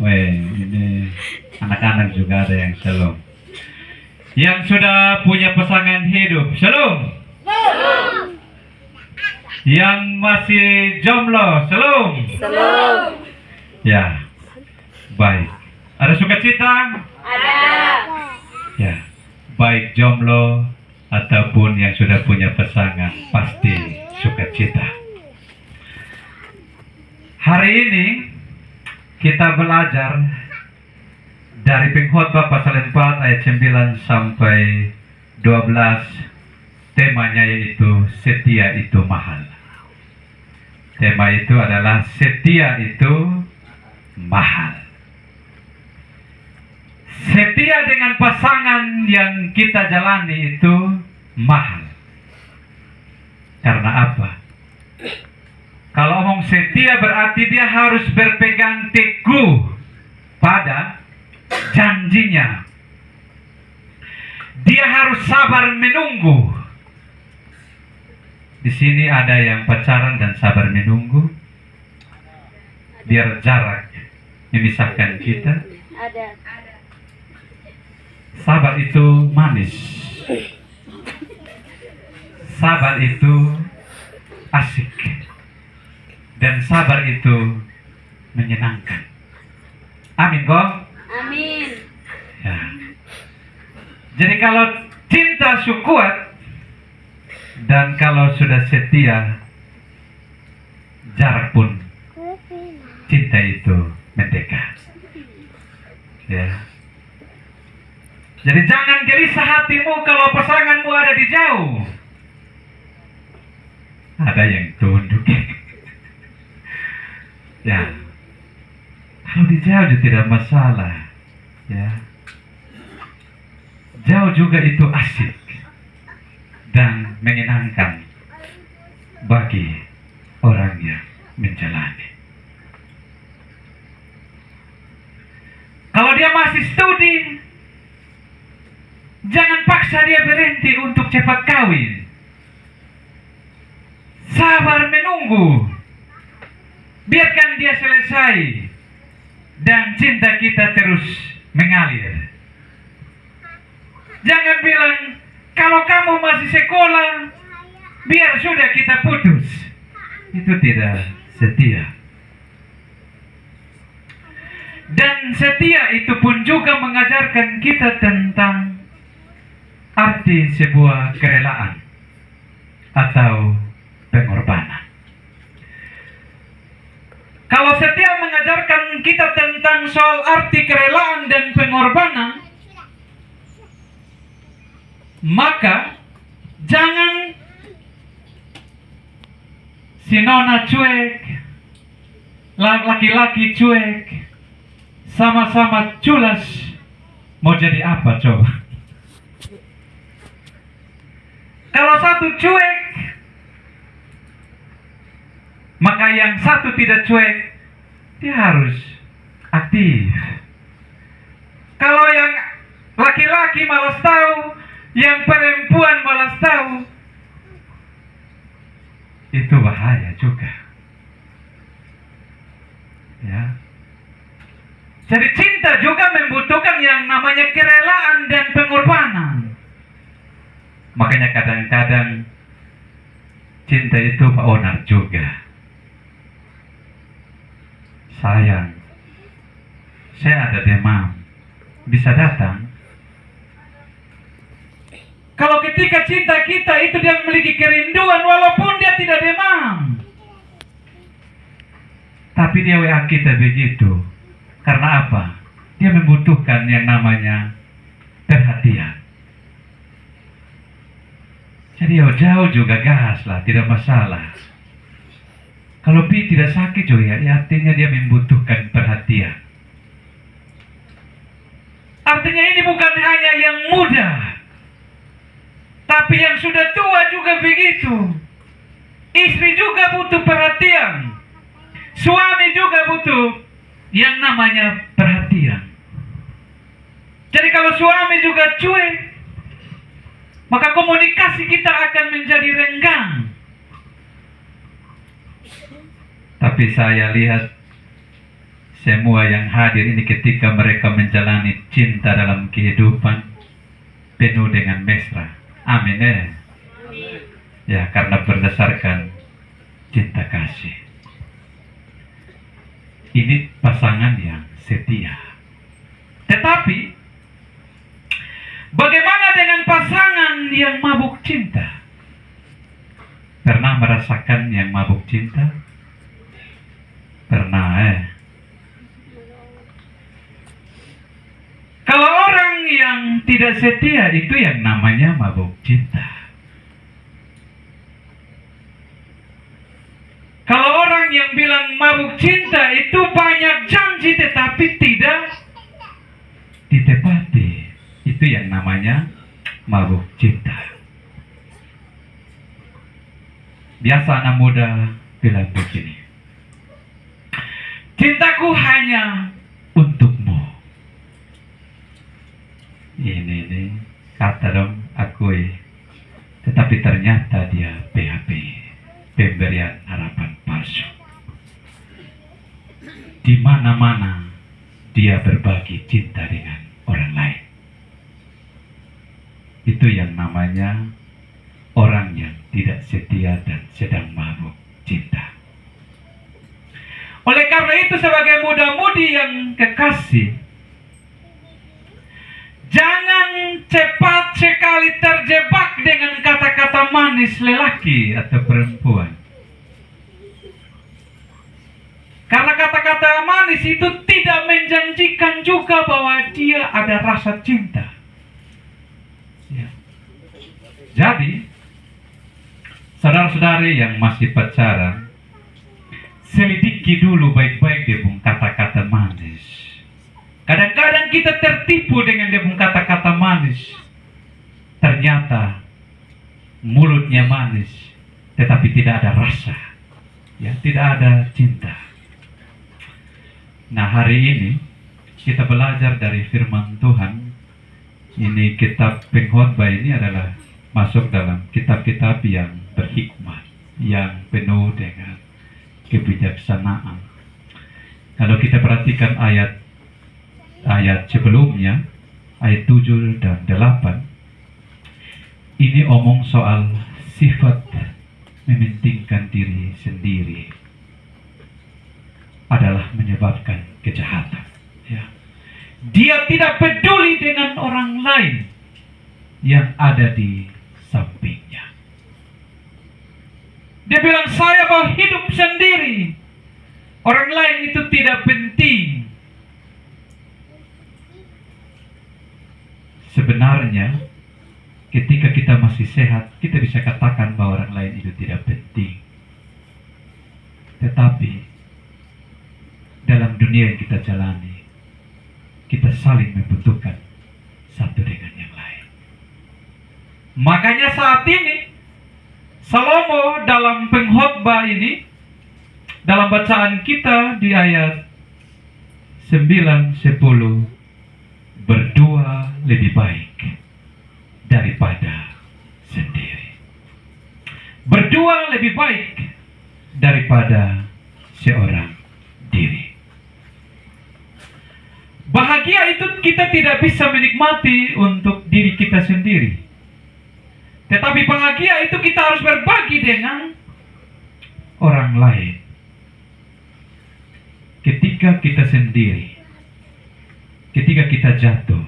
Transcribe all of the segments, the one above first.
Weh, ini anak-anak juga ada yang shalom. Yang sudah punya pasangan hidup, shalom. Yang masih jomblo, shalom. Shalom. Ya, baik. Ada sukacita? Ada. Ya, baik jomblo ataupun yang sudah punya pasangan, pasti sukacita. Hari ini kita belajar dari Pengkhotbah pasal 4 ayat 9 sampai 12. Temanya yaitu setia itu mahal. Tema itu adalah setia itu mahal. Setia dengan pasangan yang kita jalani itu mahal. Karena apa? Kalau omong setia berarti dia harus berpegang teguh pada janjinya. Dia harus sabar menunggu. Di sini ada yang pacaran dan sabar menunggu. Biar jarak memisahkan kita. Ada. Sabar itu manis. Sabar itu asik. Dan sabar itu menyenangkan. Amin kok? Amin. Ya. Jadi kalau cinta kuat dan kalau sudah setia, jarak pun cinta itu mendekat. Ya. Jadi jangan gelisah hatimu kalau pasanganmu ada di jauh. Ada yang tunduk. Ya. Kalau di jauh juga tidak masalah. Ya. Jauh juga itu asik dan menyenangkan bagi orang yang menjalani. Kalau dia masih studi, jangan paksa dia berhenti untuk cepat kawin. Sabar menunggu. Biarkan dia selesai. Dan cinta kita terus mengalir. Jangan bilang, kalau kamu masih sekolah, biar sudah kita putus. Itu tidak setia. Dan setia itu pun juga mengajarkan kita tentang arti sebuah kerelaan atau pengorbanan. Kalau setia mengajarkan kita tentang soal arti kerelaan dan pengorbanan, maka jangan si nona cuek, laki-laki cuek, sama-sama culas, mau jadi apa coba? Kalau satu cuek, maka yang satu tidak cuek, dia harus aktif. Kalau yang laki-laki malas tahu, yang perempuan malas tahu, itu bahaya juga. Ya. Jadi cinta juga membutuhkan yang namanya kerelaan dan pengorbanan. Makanya kadang-kadang cinta itu Pak Onar juga. Sayang, saya ada demam, bisa datang? Kalau ketika cinta kita itu dia memiliki kerinduan walaupun dia tidak demam, tapi dia WA kita begitu. Karena apa? Dia membutuhkan yang namanya perhatian. Jadi jauh juga gas lah, tidak masalah. Kalau Pi tidak sakit juga, ya artinya dia membutuhkan perhatian. Artinya ini bukan hanya yang muda, tapi yang sudah tua juga begitu. Istri juga butuh perhatian. Suami juga butuh yang namanya perhatian. Jadi kalau suami juga cuek, maka komunikasi kita akan menjadi renggang. Tapi saya lihat semua yang hadir ini ketika mereka menjalani cinta dalam kehidupan penuh dengan mesra. Amin ya. Ya, karena berdasarkan cinta kasih. Ini pasangan yang setia. Tetapi bagaimana dengan pasangan yang mabuk cinta? Pernah merasakan yang mabuk cinta? Pernah Kalau orang yang tidak setia itu yang namanya mabuk cinta. Kalau orang yang bilang mabuk cinta itu banyak janji tetapi tidak ditepati, itu yang namanya mabuk cinta. Biasa anak muda bilang begini, cintaku hanya untukmu. Ini kata dong akui, tetapi ternyata dia PHP, pemberian harapan palsu. Di mana-mana dia berbagi cinta dengan orang lain. Itu yang namanya orang yang tidak setia dan sedang mabuk cinta. Oleh karena itu sebagai muda-mudi yang kekasih, jangan cepat sekali terjebak dengan kata-kata manis lelaki atau perempuan. Karena kata-kata manis itu tidak menjanjikan juga bahwa dia ada rasa cinta. Ya. Jadi, saudara-saudari yang masih pacaran, selidiki dulu baik-baik dia pun kata-kata manis. Kadang-kadang kita tertipu dengan dia pun kata-kata manis. Ternyata mulutnya manis, tetapi tidak ada rasa. Ya, tidak ada cinta. Nah, hari ini kita belajar dari firman Tuhan. Ini kitab pengkhotbah ini adalah masuk dalam kitab-kitab yang berhikmat, yang penuh dengan kebijaksanaan. Kalau kita perhatikan ayat sebelumnya, ayat 7 dan 8, ini omong soal sifat mementingkan diri sendiri adalah menyebabkan kejahatan. Ya. Dia tidak peduli dengan orang lain yang ada di sampingnya. Dia bilang, saya mau hidup sendiri. Orang lain itu tidak penting. Sebenarnya, ketika kita masih sehat, kita bisa katakan bahwa orang lain itu tidak penting. Tetapi, dalam dunia yang kita jalani, kita saling membutuhkan satu dengan yang lain. Makanya saat ini, Salomo dalam pengkhotbah ini, dalam bacaan kita di ayat 9-10, berdua lebih baik daripada sendiri. Berdua lebih baik daripada seorang diri. Bahagia itu kita tidak bisa menikmati untuk diri kita sendiri. Tetapi bahagia itu kita harus berbagi dengan orang lain. Ketika kita sendiri, ketika kita jatuh,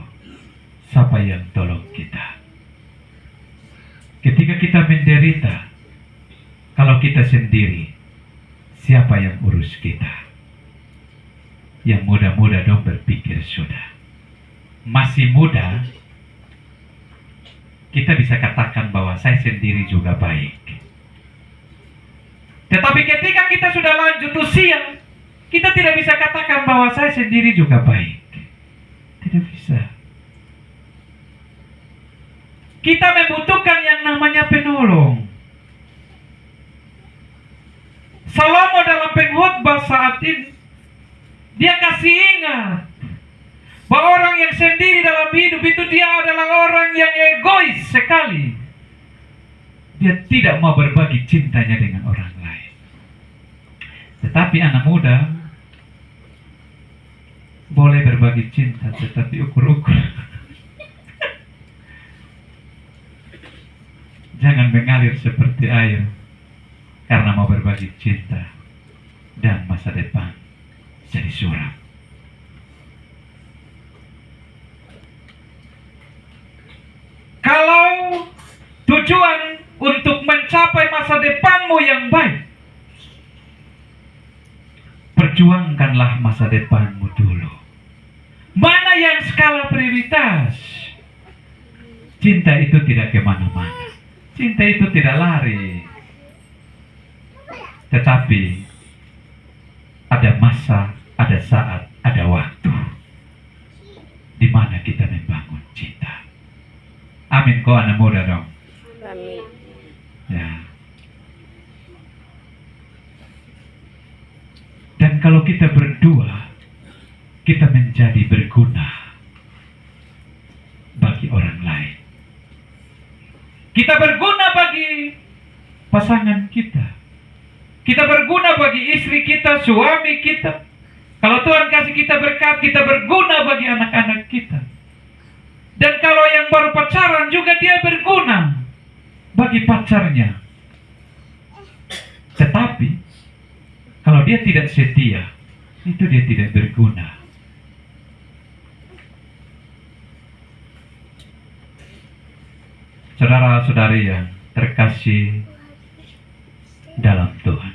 siapa yang tolong kita? Ketika kita menderita, kalau kita sendiri, siapa yang urus kita? Yang muda-muda dong berpikir sudah. Masih muda, kita bisa katakan bahwa saya sendiri juga baik. Tetapi ketika kita sudah lanjut usia, kita tidak bisa katakan bahwa saya sendiri juga baik. Tidak bisa. Kita membutuhkan yang namanya penolong. Salomo dalam pengkhotbah saat ini, dia kasih ingat bahwa orang yang sendiri dalam hidup itu dia adalah orang yang egois sekali. Dia tidak mau berbagi cintanya dengan orang lain. Tetapi anak muda, boleh berbagi cinta, tetapi ukur-ukur. Jangan mengalir seperti air karena mau berbagi cinta dan masa depan jadi suram. Kalau tujuan untuk mencapai masa depanmu yang baik, perjuangkanlah masa depanmu dulu. Mana yang skala prioritas? Cinta itu tidak kemana-mana. Cinta itu tidak lari. Tetapi ada masa, ada saat, ada waktu di mana kita membangun cinta. Amin, kau anak muda dong. Amin. Ya. Dan kalau kita berdua, kita menjadi berguna bagi orang lain. Kita berguna bagi pasangan kita. Kita berguna bagi istri kita, suami kita. Kalau Tuhan kasih kita berkat, kita berguna bagi anak-anak kita. Dan kalau yang baru pacaran juga dia berguna bagi pacarnya. Tetapi kalau dia tidak setia, itu dia tidak berguna. Saudara-saudari yang terkasih dalam Tuhan,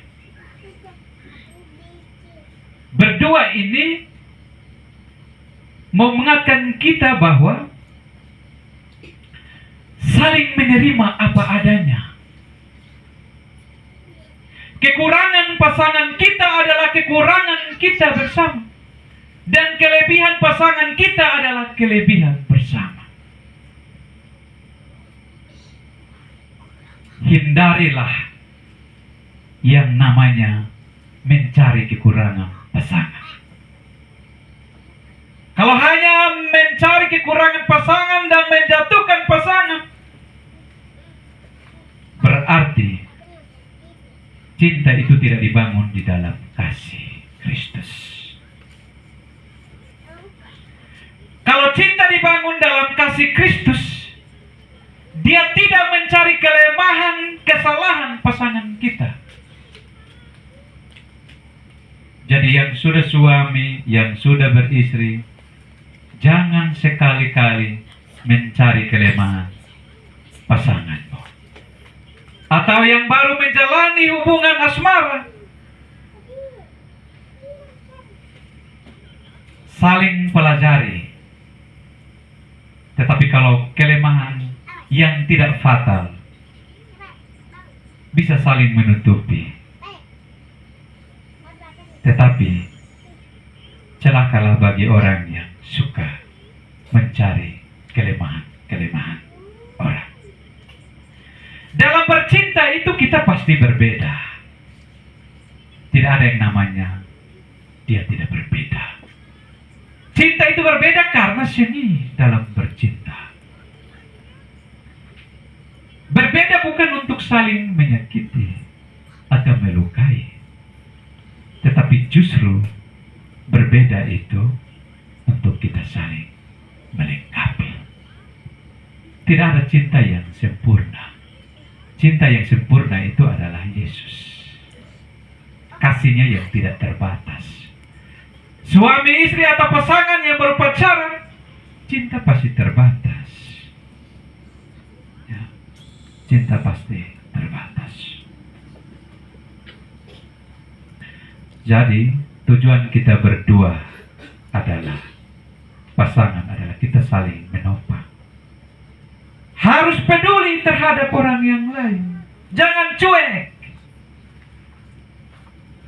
berdua ini mau mengingatkan kita bahwa saling menerima apa adanya. Kekurangan pasangan kita adalah kekurangan kita bersama, dan kelebihan pasangan kita adalah kelebihan bersama. Hindarilah yang namanya mencari kekurangan pasangan. Kalau hanya mencari kekurangan pasangan dan menjatuhkan pasangan, berarti cinta itu tidak dibangun di dalam kasih Kristus. Kalau cinta dibangun dalam kasih Kristus, dia tidak mencari kelemahan, kesalahan pasangan kita. Jadi yang sudah suami, yang sudah beristri, jangan sekali-kali mencari kelemahan pasanganmu. Atau yang baru menjalani hubungan asmara, saling pelajari. Tetapi kalau kelemahan yang tidak fatal, bisa saling menutupi. Tetapi celakalah bagi orang yang suka mencari kelemahan-kelemahan orang. Dalam bercinta itu kita pasti berbeda. Tidak ada yang namanya dia tidak berbeda. Cinta itu berbeda karena seni dalam bercinta. Berbeda bukan untuk saling menyakiti atau melukai, tetapi justru berbeda itu untuk kita saling melengkapi. Tidak ada cinta yang sempurna. Cinta yang sempurna itu adalah Yesus. Kasihnya yang tidak terbatas. Suami istri atau pasangan yang baru pacaran, cinta pasti terbatas. Ya, cinta pasti terbatas. Jadi tujuan kita berdua adalah, pasangan adalah kita saling menopang. Harus peduli terhadap orang yang lain. Jangan cuek.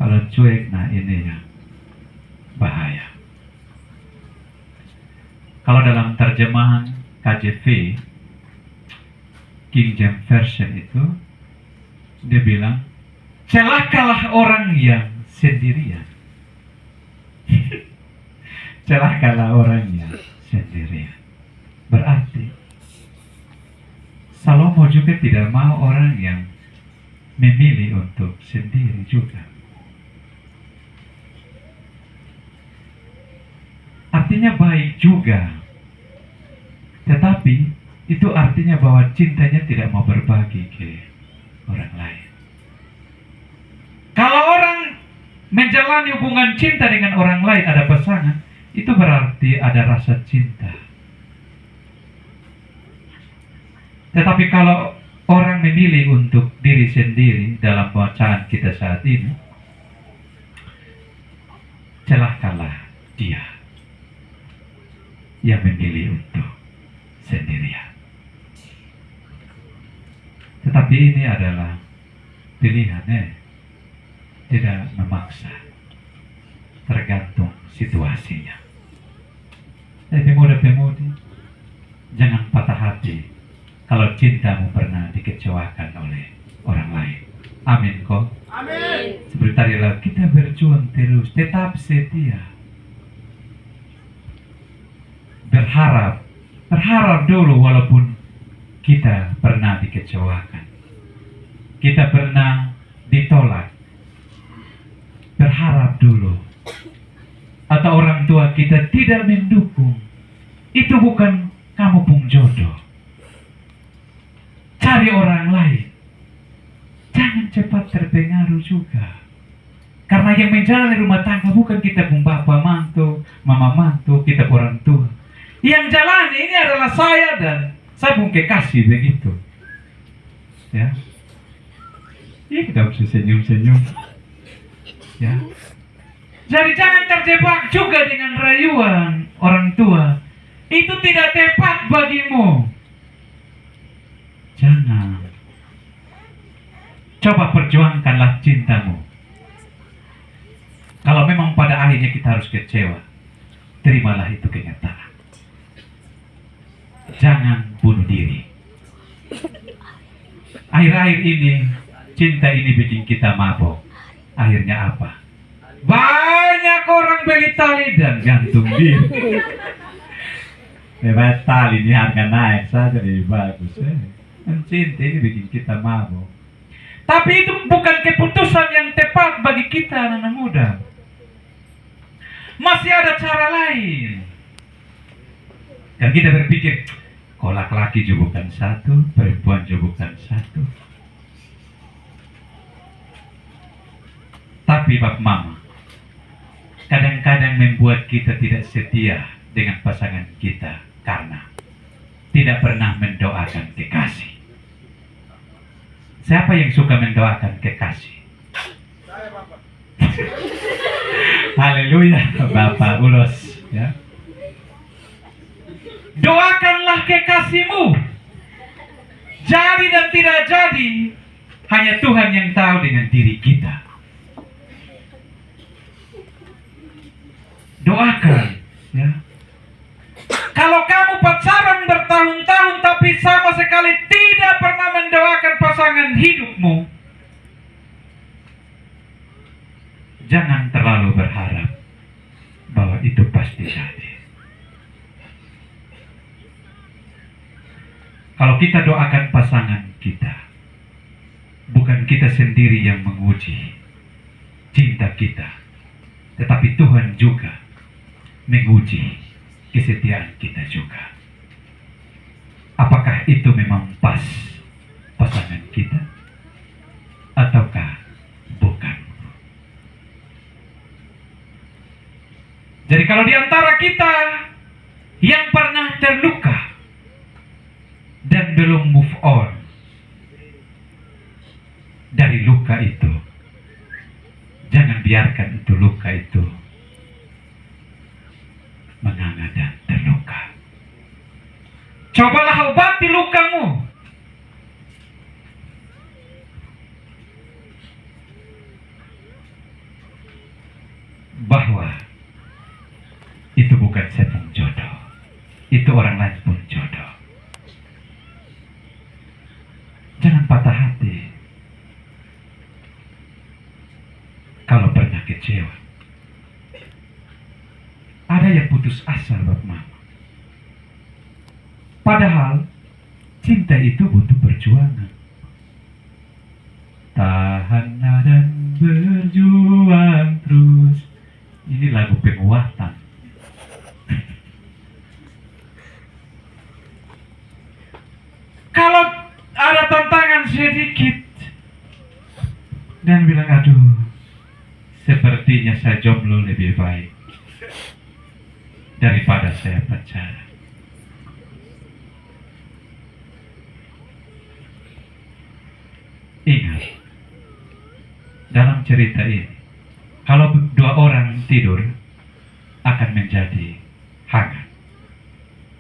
Kalau cuek, nah ini ya bahaya. Kalau dalam terjemahan KJV, King James Version itu, dia bilang, celakalah orang yang sendirian. Celakalah orang yang sendirian. Berarti Salomo juga tidak mau orang yang memilih untuk sendiri juga. artinya baik juga. Tetapi itu artinya bahwa cintanya tidak mau berbagi ke orang lain. Kalau orang menjalani hubungan cinta dengan orang lain, ada pasangan, itu berarti ada rasa cinta. Tetapi kalau orang memilih untuk diri sendiri dalam bacaan kita saat ini, celakalah dia yang memilih untuk sendirian. Tetapi ini adalah pilihan, tidak memaksa, tergantung situasinya. Pemuda-pemudi, jangan patah hati kalau cintamu pernah dikecewakan oleh orang lain. Amin kok. Amin. Seperti tadi lah, kita berjuang terus, tetap setia. Berharap dulu walaupun kita pernah dikecewakan. Kita pernah ditolak. Berharap dulu. Atau orang tua kita tidak mendukung. Itu bukan kamu pun jodoh. Cari orang lain. Jangan cepat terpengaruh juga. Karena yang menjalani rumah tangga bukan kita pun bapak mantu, mama mantu, kita orang tua. Yang jalani ini adalah saya dan saya pun kekasih begitu. Ya. Ini kita bisa senyum-senyum. Ya. Jadi jangan terjebak juga dengan rayuan orang tua. Itu tidak tepat bagimu. Jangan. Coba perjuangkanlah cintamu. Kalau memang pada akhirnya kita harus kecewa, terimalah itu kenyataan. Jangan bunuh diri. Akhir-akhir ini, cinta ini bikin kita mabok. Akhirnya apa? Banyak orang beli tali dan gantung diri. Bebas tali ini harga naik saja lebih bagus. Cinta ini bikin kita mabok. Tapi itu bukan keputusan yang tepat bagi kita anak muda. Masih ada cara lain. Dan kita berpikir, kok laki-laki juga bukan satu, perempuan juga bukan satu. Tapi Bapak Mama, kadang-kadang membuat kita tidak setia dengan pasangan kita karena tidak pernah mendoakan kekasih. Siapa yang suka mendoakan kekasih? Saya, Bapak. Haleluya, Bapak Ulos. Ya. Doakanlah kekasihmu. Jadi dan tidak jadi, hanya Tuhan yang tahu dengan diri kita. Doakan, ya. Kalau kamu pacaran bertahun-tahun tapi sama sekali tidak pernah mendoakan pasangan hidupmu, jangan terlalu berharap bahwa itu pasti jadi. Kalau kita doakan pasangan kita, bukan kita sendiri yang menguji cinta kita, tetapi Tuhan juga menguji kesetiaan kita juga. Apakah itu memang pas pasangan kita ataukah bukan? Jadi kalau di antara kita yang pernah terluka dan belum move on dari luka itu, jangan biarkan itu luka itu menganga dan terluka. Cobalah obati lukamu. Bahwa itu bukan saya pun jodoh, itu orang lain pun jodoh. Jangan patah hati kalau pernah kecewa. Ada yang putus asa, Bapak Mama. Padahal cinta itu butuh perjuangan. Tahanlah dan berjuang terus. Ini lagu penguatan. sedikit dan bilang, aduh, sepertinya saya jomblo lebih baik daripada saya pacaran. Ingat, dalam cerita ini, kalau dua orang tidur akan menjadi hangat.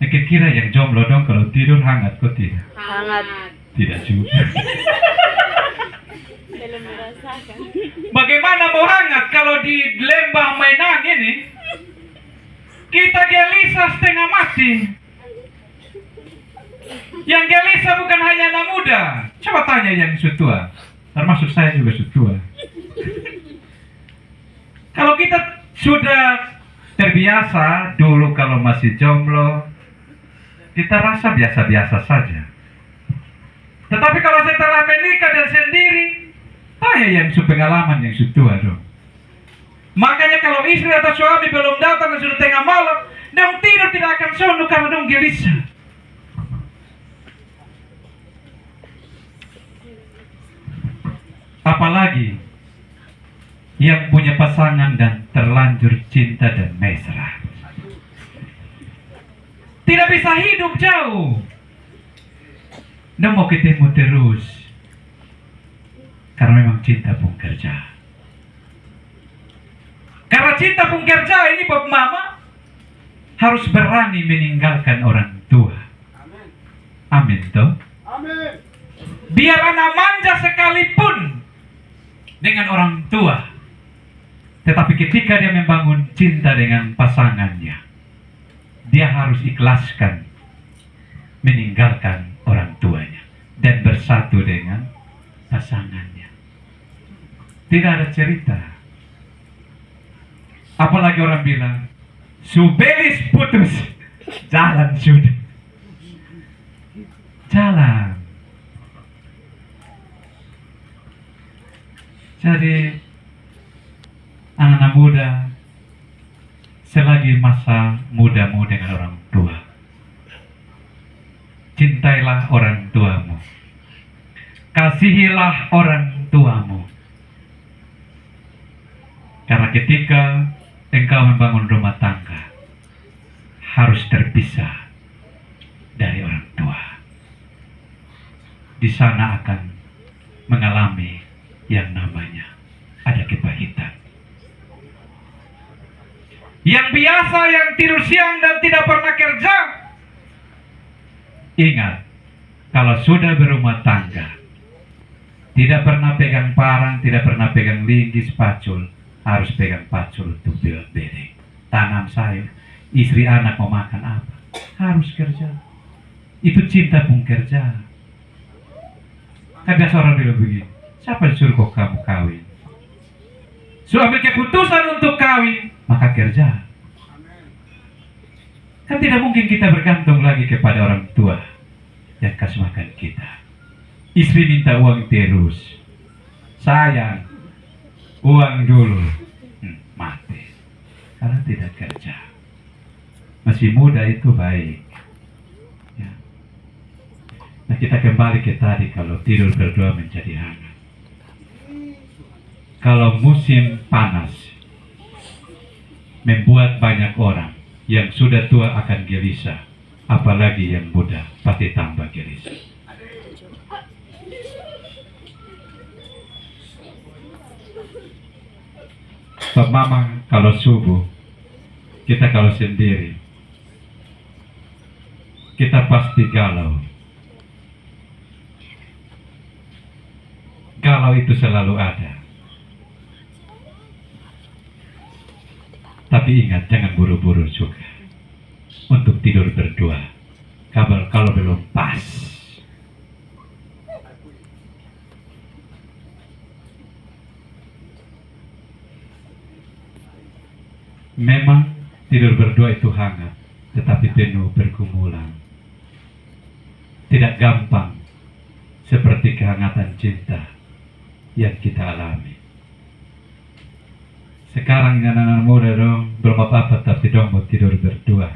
Nah, kira-kira yang jomblo dong kalau tidur hangat, kok tidak? Hangat. Tidak juga. Belum merasakan. Bagaimana mau hangat kalau di lembah Mainang ini kita gelisah setengah mati. Yang gelisah bukan hanya anak muda. Coba tanya yang sutua. Termasuk saya juga sutua. Kalau kita sudah terbiasa dulu kalau masih jomblo, kita rasa biasa-biasa saja. Tetapi kalau setelah menikah dan sendiri, tanya yang pengalaman yang sutua dong. Makanya kalau istri atau suami belum datang dan sudah tengah malam, dong tidur tidak akan sono karena dong gelisah. Apalagi yang punya pasangan dan terlanjur cinta dan mesra. Tidak bisa hidup jauh. Dong mau ketemu terus. Karena memang cinta pun kerja. Karena cinta pun kerja ini Bapak Mama harus berani meninggalkan orang tua. Amin toh. Amin. Biar anak manja sekalipun dengan orang tua, tetapi ketika dia membangun cinta dengan pasangannya, dia harus ikhlaskan meninggalkan orang tuanya dan bersatu dengan pasangannya. Tidak ada cerita. Apalagi orang bilang, subelis putus, jalan sudah. Jalan. Jadi anak-anak muda, selagi masa mudamu dengan orang tua, cintailah orang tuamu, kasihilah orang tuamu. Karena ketika engkau membangun rumah tangga, harus terpisah dari orang tua. Di sana akan mengalami yang namanya ada kepahitan. Yang biasa yang tidur siang dan tidak pernah kerja, ingat, kalau sudah berumah tangga, tidak pernah pegang parang, tidak pernah pegang linggis, pacul, harus pegang pacul untuk bedeng, tanam sayur. Istri anak mau makan apa? Harus kerja. Itu cinta pun kerja. Kan biasa orang bilang begini, siapa disuruh kok kamu kawin? So ambil keputusan untuk kawin, maka kerja. Kan tidak mungkin kita bergantung lagi kepada orang tua yang kasih makan kita. Istri minta uang terus, sayang, uang dulu, mati. Karena tidak kerja. Masih muda itu baik. Ya. Nah kita kembali ke tadi, kalau tidur berdua menjadi hangat. Kalau musim panas membuat banyak orang yang sudah tua akan gelisah, apalagi yang muda pasti tambah gelisah. Pak Mama kalau subuh, kita kalau sendiri, kita pasti galau. Galau itu selalu ada. Tapi ingat, jangan buru-buru juga untuk tidur berdua. Kalau belum pas. Memang tidur berdua itu hangat, tetapi penuh pergumulan. Tidak gampang seperti kehangatan cinta yang kita alami. Sekarang anak-anak muda dong belum apa-apa, tapi dong mau tidur berdua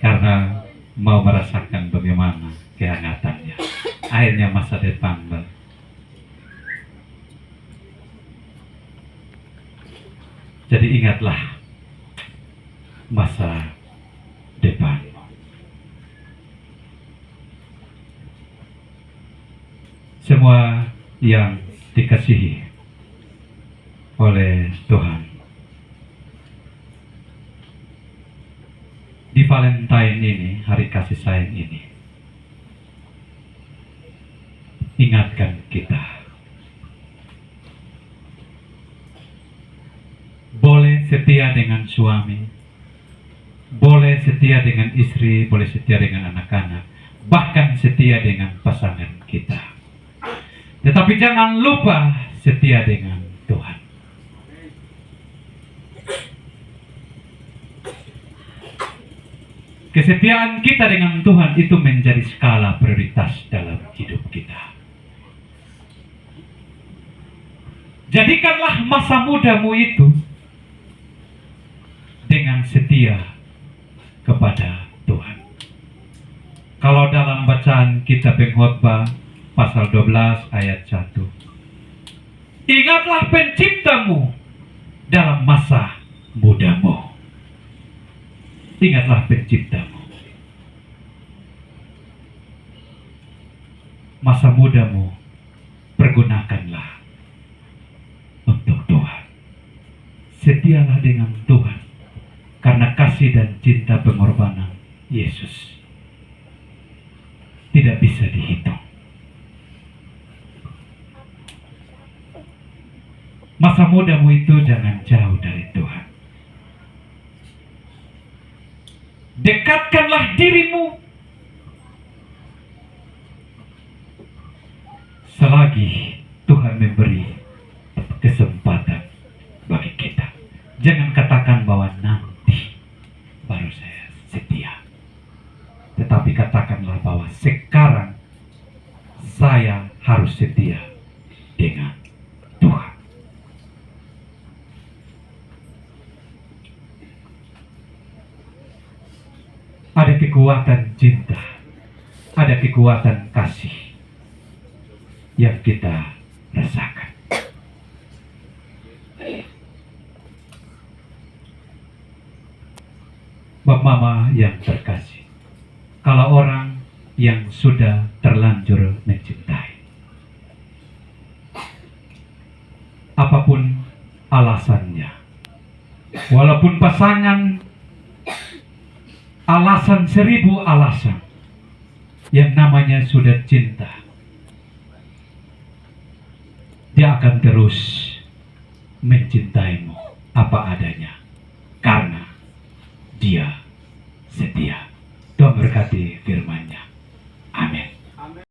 karena mau merasakan bagaimana kehangatannya. Akhirnya masa depan. Jadi ingatlah masa depan. Semua yang dikasihi oleh Tuhan, di Valentine ini, hari kasih sayang ini, ingatkan kita, boleh setia dengan suami, boleh setia dengan istri, boleh setia dengan anak-anak, bahkan setia dengan pasangan kita. Tetapi jangan lupa setia dengan Tuhan. Kesetiaan kita dengan Tuhan itu menjadi skala prioritas dalam hidup kita. Jadikanlah masa mudamu itu dengan setia kepada Tuhan. Kalau dalam bacaan kitab Pengkhotbah pasal 12 ayat 1, ingatlah penciptamu dalam masa mudamu. Ingatlah penciptamu. Masa mudamu pergunakanlah untuk Tuhan. Setialah dengan Tuhan karena kasih dan cinta pengorbanan Yesus tidak bisa dihitung. Masa mudamu itu jangan jauh dari Tuhan. Dekatkanlah dirimu selagi Tuhan memberi kesempatan bagi kita. Jangan katakan bahwa nanti baru saya setia. Tetapi katakanlah bahwa sekarang saya harus setia dengan Tuhan. Ada kekuatan cinta, ada kekuatan kasih yang kita rasakan. Bapak Mama yang terkasih, kalau orang yang sudah terlanjur mencintai, apapun alasannya, walaupun pasangan alasan 1000 alasan, yang namanya sudah cinta, dia akan terus mencintaimu apa adanya karena dia setia. Tuhan berkati